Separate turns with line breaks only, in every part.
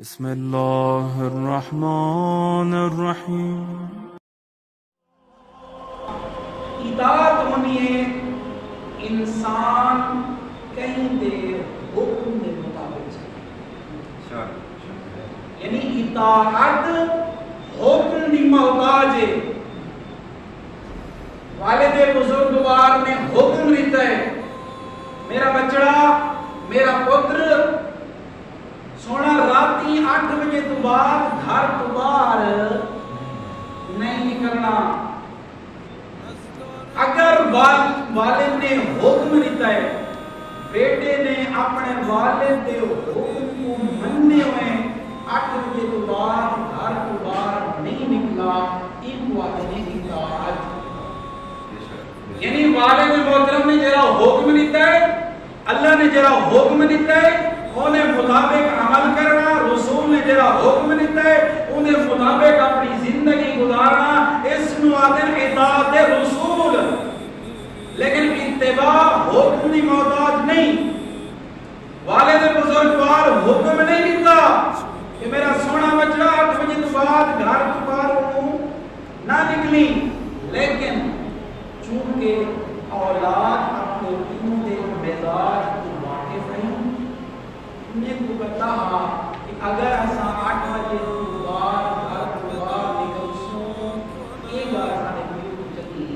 بسم اللہ الرحمن الرحیم۔
اطاعت ہونی ہے انسان کہیں دیر حکم کے مطابق چلے، یعنی اطاعت حکم دی محتاج ہے۔ والد بزرگوار نے حکم دیتا ہے، میرا بچڑا میرا پتر سونا راتی 8 بجے تو بعد گھر تو باہر نہیں نکلنا۔ اگر والد نے حکم دیتا ہے، بیٹے نے اپنے والد کے حکم کو مننے ہوئے 8 بجے تو بعد گھر تو باہر نہیں نکلا، ایک والد نے اطاعت، یعنی والد محترم نے جرا حکم دیتا ہے، اللہ نے جرا حکم دیتا ہے انہیں مطابق عمل کرنا، رسول نے جرا حکم دیتا ہے انہیں مطابق اپنی زندگی گزارنا، اس نو آدھن اطاعت رسول۔ لیکن اتباع حکم دی محتاج نہیں۔ والد بزرگوار حکم نہیں دیتا کہ میرا سونا بچڑا 8 بجے تو بعد گھر تو باہر نہ نکلی، لیکن چونکہ اولاد اپنے دین دے مزاج کو واقف نہیں، انہیں کو پتا کہ اگر ایسا 8 بجے تو بعد گھر تو باہر نکل سو ایک بار سارے کوئی چکی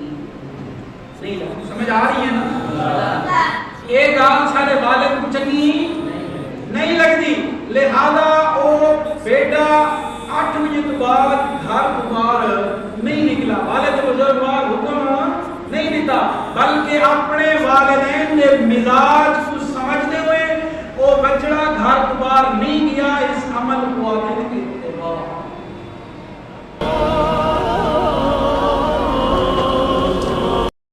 نہیں لگتی، سمجھ آ رہی ہے نا؟ ایک گال سارے والد کو چکی نہیں لگتی، لہذا وہ بیٹا 8 بجے تو بعد گھر تو باہر نہیں نکلا، والد بزرگوار حکم نہیں دیتا، بلکہ اپنے والدین کے مزاج کو سمجھتے ہوئے وہ بچڑا گھر تو باہر نہیں گیا،